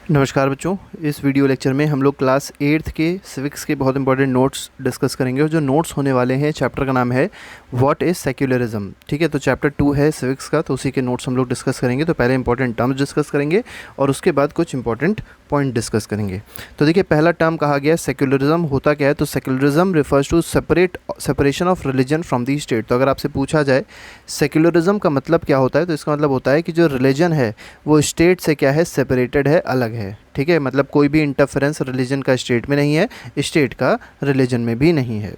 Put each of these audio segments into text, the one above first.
नमस्कार बच्चों। इस वीडियो लेक्चर में हम लोग क्लास 8th के सिविक्स के बहुत इंपॉर्टेंट नोट्स डिस्कस करेंगे और जो नोट्स होने वाले हैं चैप्टर का नाम है व्हाट इज़ सेक्युलरिज्म। ठीक है, तो चैप्टर 2 है सिविक्स का, तो उसी के नोट्स हम लोग डिस्कस करेंगे। तो पहले इंपॉर्टेंट टर्म्स डिस्कस करेंगे और उसके बाद कुछ इंपॉर्टेंट पॉइंट डिस्कस करेंगे। तो देखिए, पहला टर्म कहा गया सेक्युलरिज्म होता क्या है। तो secularism refers to separation of religion from the state. तो अगर आपसे पूछा जाए सेक्युलरिज्म का मतलब क्या होता है, तो इसका मतलब होता है कि जो रिलीजन है वो स्टेट से क्या है, सेपरेटेड है, अलग है। ठीक है, मतलब कोई भी इंटरफेरेंस रिलीजन का स्टेट में नहीं है, स्टेट का रिलीजन में भी नहीं है।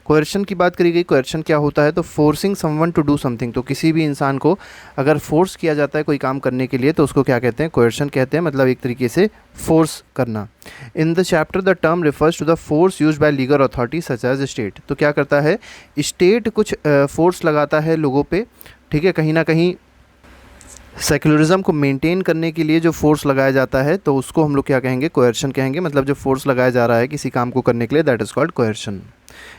कोएर्शन की बात करी गई। कोएर्शन क्या होता है, तो forcing someone to do something. तो किसी भी इंसान को अगर फोर्स किया जाता है कोई काम करने के लिए तो उसको क्या कहते हैं, कोएर्शन कहते हैं, मतलब एक तरीके से फोर्स करना। In the chapter the term refers to the force used by legal authority such as state. तो क्या करता है, स्टेट कुछ फोर्स लगाता है लोगों पे, ठीक है, कहीं ना कहीं सेक्युलरिज्म को मेंटेन करने के लिए जो फोर्स लगाया जाता है तो उसको हम लोग क्या कहेंगे, कोएर्शन कहेंगे। मतलब जो फोर्स लगाया जा रहा है किसी काम को करने के लिए, दैट इज़ कॉल्ड कोएर्शन।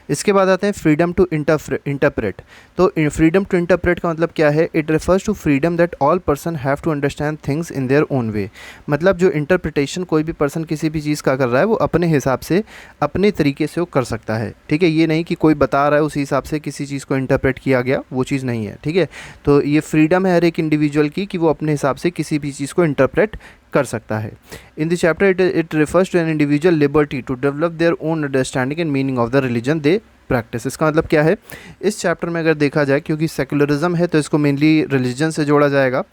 इसके बाद आते हैं फ्रीडम टू इंटरप्रेट। तो फ्रीडम टू इंटरप्रेट का मतलब क्या है, it refers to freedom that all person have to understand things in their own way. मतलब जो इंटरप्रिटेशन कोई भी पर्सन किसी भी चीज़ का कर रहा है वो अपने हिसाब से अपने तरीके से वो कर सकता है। ठीक है, ये नहीं कि कोई बता रहा है उसी हिसाब से किसी चीज़ को इंटरप्रेट किया गया, वो चीज़ नहीं है। ठीक है, तो ये फ्रीडम है हर एक इंडिविजुअल की कि वो अपने हिसाब से किसी भी चीज़ को इंटरप्रेट कर सकता है। In this chapter it refers to an individual liberty to develop their own understanding and meaning of the religion they practise. इसका मतलब क्या है, इस चैप्टर में अगर देखा जाए, क्योंकि सेक्युलरिज्म है तो इसको मेनली रिलीजन से जोड़ा जाएगा,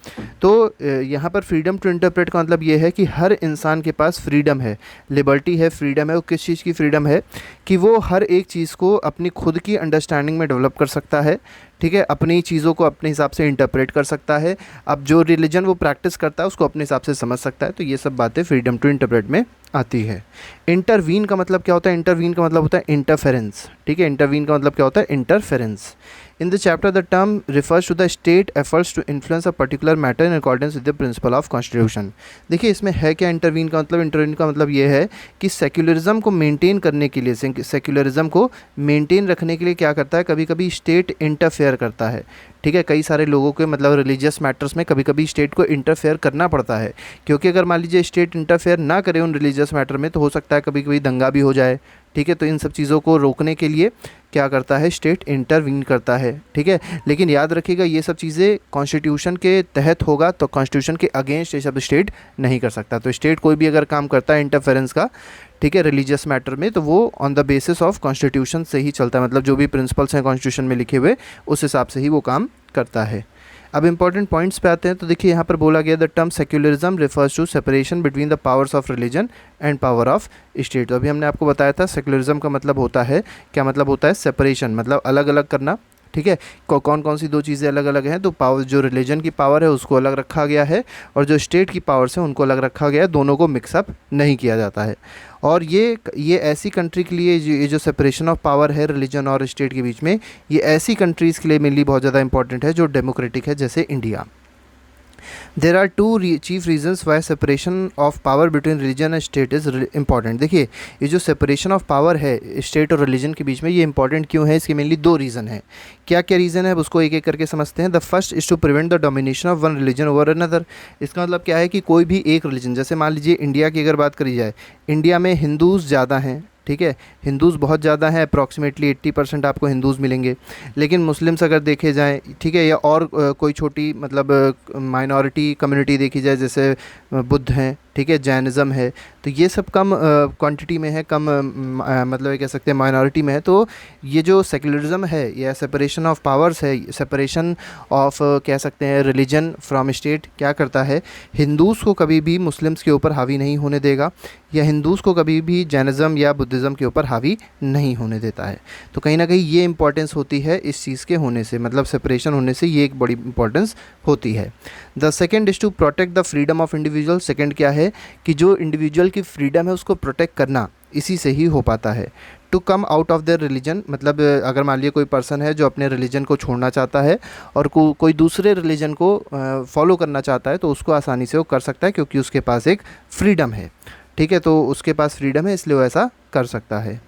तो यहाँ पर फ्रीडम टू इंटरप्रेट का मतलब ये है कि हर इंसान के पास फ्रीडम है, लिबर्टी है, फ्रीडम है। वो किस चीज़ की फ्रीडम है कि वो हर एक चीज़ को अपनी खुद की अंडरस्टैंडिंग में डेवलप कर सकता है। ठीक है, अपनी चीज़ों को अपने हिसाब से इंटरप्रेट कर सकता है। अब जो रिलीजन वो प्रैक्टिस करता है उसको अपने हिसाब से समझ सकता है। तो ये सब बातें फ्रीडम टू इंटरप्रेट में आती है। इंटरवीन का मतलब क्या होता है, इंटरवीन का मतलब होता है इंटरफेरेंस। ठीक है, इंटरवीन का मतलब क्या होता है, interference. In the chapter the term refers to the state efforts to influence a particular matter in accordance with the principle of constitution. देखिए, इसमें है क्या इंटरवीन का मतलब, इंटरवीन का मतलब ये है कि सेक्युलरिज्म को मेंटेन करने के लिए, सेक्युलरिज्म को मेंटेन रखने के लिए क्या करता है, कभी कभी स्टेट इंटरफेयर करता है। ठीक है, कई सारे लोगों के मतलब रिलीजियस मैटर्स में कभी कभी स्टेट को इंटरफेयर करना पड़ता है, क्योंकि अगर मान लीजिए स्टेट इंटरफेयर ना करे उन रिलीजियस मैटर में तो हो सकता है कभी कभी दंगा भी हो जाए। ठीक है, तो इन सब चीज़ों को रोकने के लिए क्या करता है, स्टेट इंटरवीन करता है। ठीक है, लेकिन याद रखिएगा ये सब चीज़ें कॉन्स्टिट्यूशन के तहत होगा, तो कॉन्स्टिट्यूशन के अगेंस्ट ये सब स्टेट नहीं कर सकता। तो स्टेट कोई भी अगर काम करता है इंटरफेरेंस का, ठीक है, रिलीजियस मैटर में, तो वो on the basis of constitution से ही चलता है। मतलब जो भी प्रिंसिपल्स हैं कॉन्स्टिट्यूशन में लिखे हुए उस हिसाब से ही वो काम करता है। अब इंपॉर्टेंट पॉइंट्स पे आते हैं। तो देखिए, यहाँ पर बोला गया the term secularism refers to separation between the powers of religion and power of state. तो अभी हमने आपको बताया था सेक्युलरिज्म का मतलब होता है, क्या मतलब होता है, सेपरेशन, मतलब अलग अलग करना। ठीक है, कौन कौन सी दो चीज़ें अलग अलग हैं, तो पावर, जो रिलीजन की पावर है उसको अलग रखा गया है और जो स्टेट की पावर्स है उनको अलग रखा गया है, दोनों को मिक्सअप नहीं किया जाता है। और ये ऐसी कंट्री के लिए ये जो सेपरेशन ऑफ पावर है रिलीजन और स्टेट के बीच में, ये ऐसी कंट्रीज़ के लिए मेनली बहुत ज़्यादा इंपॉर्टेंट है जो डेमोक्रेटिक है, जैसे India. There are two chief reasons why separation of power between religion and state is important. देखिए, ये जो सेपरेशन ऑफ पावर है स्टेट और रिलीजन के बीच में, ये इंपॉर्टेंट क्यों है, इसके मेनली दो रीज़न है। क्या क्या रीज़न है अब उसको एक एक करके समझते हैं। The first is to prevent the domination of one religion over another. इसका मतलब क्या है कि कोई भी एक रिलीजन, जैसे मान लीजिए इंडिया की अगर बात करी जाए, इंडिया में हिंदूज़ ज़्यादा हैं। ठीक है, हिंदूज़ बहुत ज़्यादा हैं, अप्रॉक्सीमेटली 80% आपको हिंदूज़ मिलेंगे। लेकिन मुस्लिम्स अगर देखे जाएँ, ठीक है, या और कोई छोटी मतलब माइनॉरिटी कम्युनिटी देखी जाए, जैसे बुद्ध हैं, ठीक है, जैनिज़्म है, तो ये सब कम क्वांटिटी में है, कम मतलब ये कह सकते हैं माइनॉरिटी में है। तो ये जो सेक्युलरिज्म है या सेपरेशन ऑफ पावर्स है, सेपरेशन ऑफ कह सकते हैं रिलीजन फ्रॉम स्टेट, क्या करता है, हिंदूज़ को कभी भी मुस्लिम्स के ऊपर हावी नहीं होने देगा, या हिंदूज़ को कभी भी जैनिज़्म या बुद्धिज़्म के ऊपर हावी नहीं होने देता है। तो कहीं ना कहीं ये इंपॉर्टेंस होती है इस चीज़ के होने से, मतलब सेपरेशन होने से ये एक बड़ी इंपॉर्टेंस होती है। The second is to protect the freedom of individual. Second क्या है कि जो इंडिविजुअल की फ्रीडम है उसको प्रोटेक्ट करना इसी से ही हो पाता है। To come out of their religion, मतलब अगर मान लिया कोई पर्सन है जो अपने रिलीजन को छोड़ना चाहता है और कोई दूसरे रिलीजन को फॉलो करना चाहता है, तो उसको आसानी से वो कर सकता है क्योंकि उसके पास एक फ्रीडम है। ठीक है, तो उसके पास फ्रीडम है इसलिए वो ऐसा कर सकता है।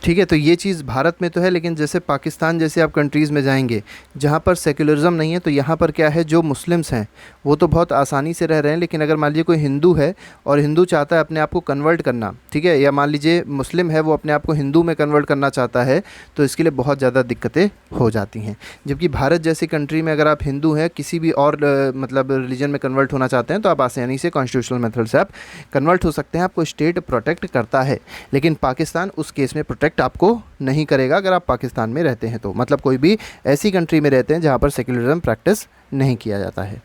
ठीक है, तो ये चीज़ भारत में तो है, लेकिन जैसे पाकिस्तान जैसे आप कंट्रीज़ में जाएंगे जहाँ पर सेक्युलरिज्म नहीं है, तो यहाँ पर क्या है, जो मुस्लिम्स हैं वो तो बहुत आसानी से रह रहे हैं, लेकिन अगर मान लीजिए कोई हिंदू है और हिंदू चाहता है अपने आप को कन्वर्ट करना, ठीक है, या मान लीजिए मुस्लिम है वो अपने आप को हिंदू में कन्वर्ट करना चाहता है, तो इसके लिए बहुत ज़्यादा दिक्कतें हो जाती हैं। जबकि भारत जैसी कंट्री में अगर आप हिंदू हैं, किसी भी और मतलब रिलीजन में कन्वर्ट होना चाहते हैं, तो आप आसानी से कॉन्स्टिट्यूशनल मेथड से आप कन्वर्ट हो सकते हैं, आपको स्टेट प्रोटेक्ट करता है। लेकिन पाकिस्तान उस केस में प्रोटेक्ट आपको नहीं करेगा अगर आप पाकिस्तान में रहते हैं, तो मतलब कोई भी ऐसी कंट्री में रहते हैं जहाँ पर सेक्युलरिज्म प्रैक्टिस नहीं किया जाता है।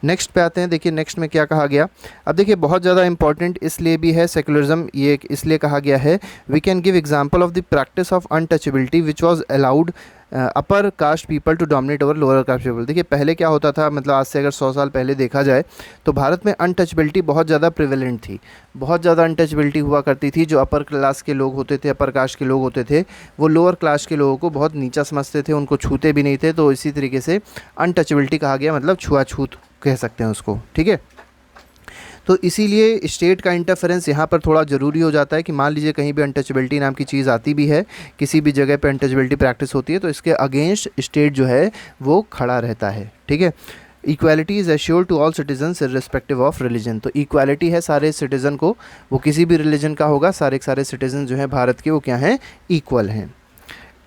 नेक्स्ट पे आते हैं, देखिए नेक्स्ट में क्या कहा गया। अब देखिए बहुत ज़्यादा इंपॉर्टेंट इसलिए भी है सेक्युलरिज्म, ये इसलिए कहा गया है, we can give example of the practice of untouchability which was allowed upper caste people to dominate over lower caste people. देखिए पहले क्या होता था, मतलब आज से अगर 100 साल पहले देखा जाए तो भारत में अनटचेबिलिटी बहुत ज़्यादा प्रिवेलेंट थी, बहुत ज़्यादा अनटचेबिलिटी हुआ करती थी। जो अपर क्लास के लोग होते थे, अपर कास्ट के लोग होते थे, वो लोअर क्लास के लोगों को बहुत नीचा समझते थे, उनको छूते भी नहीं थे, तो इसी तरीके से अनटचेबिलिटी कहा गया, मतलब छुआछूत कह सकते हैं उसको, ठीक है। तो इसीलिए स्टेट का इंटरफेरेंस यहाँ पर थोड़ा ज़रूरी हो जाता है कि मान लीजिए कहीं भी अनटचेबिलिटी नाम की चीज़ आती भी है, किसी भी जगह पे अनटचेबिलिटी प्रैक्टिस होती है, तो इसके अगेंस्ट स्टेट जो है वो खड़ा रहता है, ठीक है। Equality is assured to all citizens irrespective of religion, तो इक्वालिटी है सारे सिटीज़न को, वो किसी भी रिलीजन का होगा, सारे के सारे सिटीजन जो हैं भारत के वो क्या हैं, इक्वल हैं।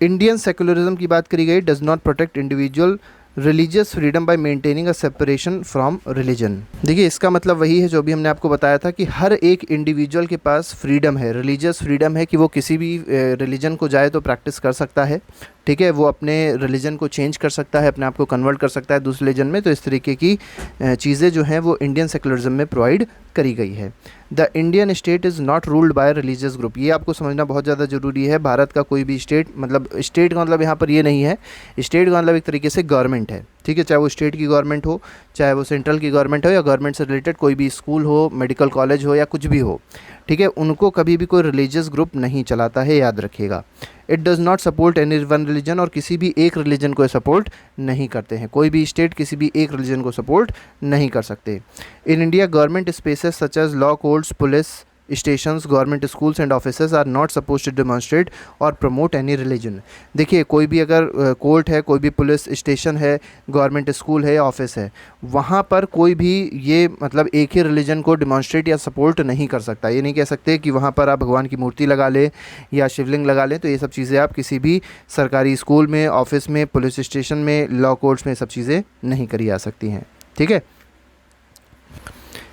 इंडियन सेकुलरिज्म की बात करी गई, does not protect individual religious freedom bye maintaining a separation from religion. देखिए इसका मतलब वही है जो भी हमने आपको बताया था कि हर एक इंडिविजुअल के पास फ्रीडम है, रिलीजियस फ्रीडम है कि वो किसी भी रिलीजन को जाए तो प्रैक्टिस कर सकता है, ठीक है, वो अपने रिलीजन को चेंज कर सकता है, अपने आप को कन्वर्ट कर सकता है दूसरे रिलीजन में। तो इस तरीके की चीज़ें जो हैं वो इंडियन सेकुलरिज्म में प्रोवाइड करी गई है। The Indian state is not ruled by religious group, ये आपको समझना बहुत ज़्यादा ज़रूरी है। भारत का कोई भी स्टेट, मतलब स्टेट का मतलब यहाँ पर ये नहीं है, स्टेट का मतलब एक तरीके से गवर्नमेंट है, ठीक है, चाहे वो स्टेट की गवर्नमेंट हो, चाहे वो सेंट्रल की गवर्नमेंट हो, या गवर्नमेंट से रिलेटेड कोई भी स्कूल हो, मेडिकल कॉलेज हो, या कुछ भी हो, ठीक है, उनको कभी भी कोई रिलीजियस ग्रुप नहीं चलाता है, याद रखिएगा। It does not support any one religion, और किसी भी एक रिलीजन को सपोर्ट नहीं करते हैं, कोई भी स्टेट किसी भी एक रिलीजन को सपोर्ट नहीं कर सकते। In India government spaces such as law courts, police stations, government schools and offices are not suppose to demonstrate और प्रमोट एनी रिलीजन। देखिए कोई भी अगर कोर्ट है, कोई भी पुलिस स्टेशन है, गवर्नमेंट स्कूल है, ऑफिस है, वहाँ पर कोई भी ये मतलब एक ही रिलीजन को डिमॉन्स्ट्रेट या सपोर्ट नहीं कर सकता। ये नहीं कह सकते कि वहाँ पर आप भगवान की मूर्ति लगा लें या शिवलिंग लगा लें, तो ये सब चीज़ें आप किसी भी सरकारी स्कूल में, ऑफिस में, पुलिस स्टेशन में, लॉ कोर्ट्स में ये सब चीज़ें नहीं करी जा सकती हैं, ठीक है।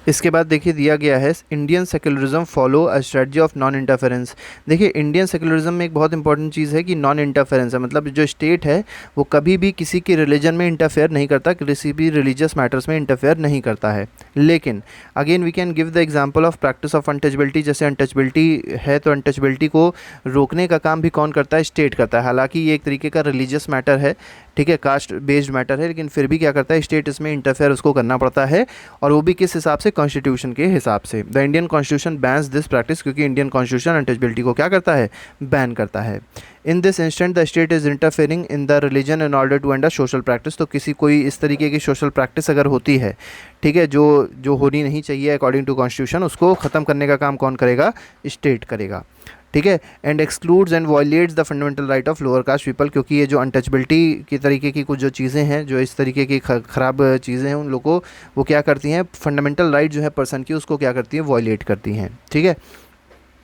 इसके बाद देखिए दिया गया है Indian secularism follow a strategy of non interference. देखिए इंडियन सेकुलरिज्म में एक बहुत इंपॉर्टेंट चीज़ है कि नॉन इंटरफेरेंस है, मतलब जो स्टेट है वो कभी भी किसी के रिलीजन में इंटरफेयर नहीं करता, किसी भी रिलीजियस मैटर्स में इंटरफेयर नहीं करता है। लेकिन again we can give the example of practice of untouchability, जैसे अनटचेबिलिटी है तो अनटचेबिलिटी को रोकने का काम भी कौन करता है, स्टेट करता है। हालांकि ये एक तरीके का रिलीजियस मैटर है, ठीक है, कास्ट बेस्ड मैटर है, लेकिन फिर भी क्या करता है, स्टेट इसमें इंटरफेयर उसको करना पड़ता है, और वो भी किस हिसाब से, कॉन्स्टिट्यूशन के हिसाब से। The Indian constitution bans this practice, क्योंकि इंडियन कॉन्स्टिट्यूशन अनटचेबिलिटी को क्या करता है, बैन करता है। In this instant the state is interfering in the religion in order to end a social practice. तो किसी कोई इस तरीके की सोशल प्रैक्टिस अगर होती है, ठीक है, जो होनी नहीं चाहिए अकॉर्डिंग टू कॉन्स्टिट्यूशन, उसको ख़त्म करने का काम कौन करेगा, स्टेट करेगा, ठीक है। And excludes and violets the fundamental right of lower caste people, क्योंकि ये जो अनटचेबिलिटी की तरीके की कुछ जो चीज़ें हैं, जो इस तरीके की ख़राब चीज़ें हैं, उन लोगों को वो क्या करती हैं, फंडामेंटल राइट जो है पर्सन की, उसको क्या करती हैं, वायलेट करती हैं, ठीक है।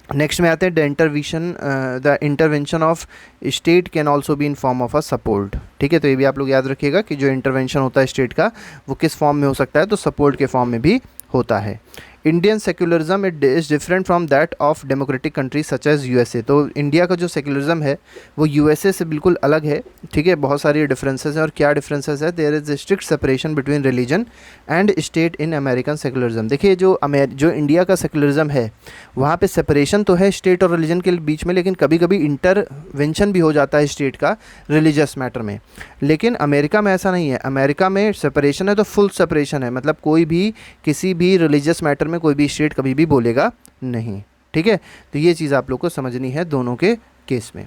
नेक्स्ट में आते हैं the intervention of state can also be in form of a support, ठीक है। तो ये भी आप लोग याद रखिएगा कि जो इंटरवेंशन होता है स्टेट का वो किस फॉर्म में हो सकता है, तो सपोर्ट के फॉर्म में भी होता है। Indian secularism it is different from that of democratic countries such as USA. तो इंडिया का जो सेक्युलरिज्म है वो यूएसए से बिल्कुल अलग है, ठीक है, बहुत सारी डिफरेंसेस हैं। और क्या डिफरेंसेस है, there is strict separation between religion and state in American secularism. देखिए जो इंडिया का सेक्युलरिज्म है वहाँ पे सेपरेशन तो है स्टेट और रिलीजन के बीच में, लेकिन कभी कभी इंटरवेंशन भी हो जाता है स्टेट का रिलीजियस मैटर में। लेकिन अमेरिका में ऐसा नहीं है, अमेरिका में सेपरेशन है तो फुल सेपरेशन है, मतलब कोई भी किसी भी रिलीजियस मैटर में कोई भी स्टेट कभी भी बोलेगा नहीं, ठीक है। तो ये चीज़ आप लोग को समझनी है दोनों के केस में।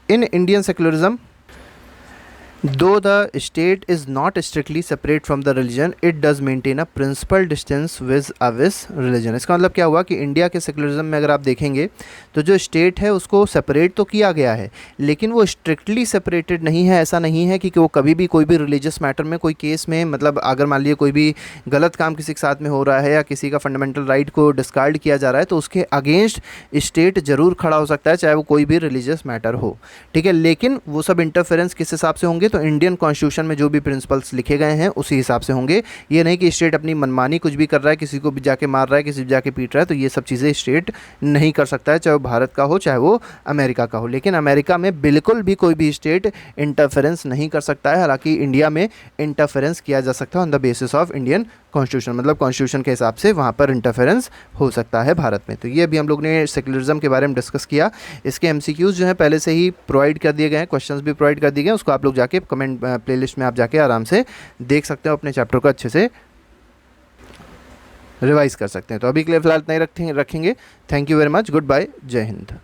In Indian secularism Though the state is not strictly separate from the religion, it does maintain a principal distance with religion. इसका मतलब क्या हुआ कि इंडिया के सेकुलरिज्म में अगर आप देखेंगे तो जो स्टेट है उसको सेपरेट तो किया गया है, लेकिन वो स्ट्रिक्टली सेपरेटेड नहीं है। ऐसा नहीं है कि वो कभी भी कोई भी रिलीजियस मैटर में, कोई केस में, मतलब अगर मान लीजिए कोई भी गलत काम किसी के साथ में हो रहा है या किसी का फंडामेंटल राइट को डिस्कार्ड किया जा रहा है तो उसके अगेंस्ट स्टेट जरूर खड़ा हो सकता है, चाहे वो कोई भी रिलीजियस मैटर हो, ठीक है। लेकिन वो सब इंटरफेरेंस किस हिसाब से होंगे, तो इंडियन कॉन्स्टिट्यूशन में जो भी प्रिंसिपल्स लिखे गए हैं उसी हिसाब से होंगे। ये नहीं कि स्टेट अपनी मनमानी कुछ भी कर रहा है, किसी को भी जाके मार रहा है, किसी को जाके पीट रहा है, तो ये सब चीज़ें स्टेट नहीं कर सकता है, चाहे वो भारत का हो चाहे वो अमेरिका का हो। लेकिन अमेरिका में बिल्कुल भी कोई भी स्टेट इंटरफेरेंस नहीं कर सकता है, हालांकि इंडिया में इंटरफेरेंस किया जा सकता है on the basis of Indian constitution, मतलब कॉन्स्टिट्यूशन के हिसाब से वहाँ पर इंटरफेरेंस हो सकता है भारत में। तो ये अभी हम लोग ने सेकुलरिज्म के बारे में डिस्कस किया। इसके एमसीक्यूज़ जो हैं पहले से ही प्रोवाइड कर दिए गए हैं, क्वेश्चंस भी प्रोवाइड कर दिए गए हैं, उसको आप लोग जाके कमेंट प्लेलिस्ट में आप जाके आराम से देख सकते हो, अपने चैप्टर को अच्छे से रिवाइज कर सकते हैं। तो अभी के लिए फिलहाल इतना ही रखेंगे। Thank you very much, good bye, जय हिंद।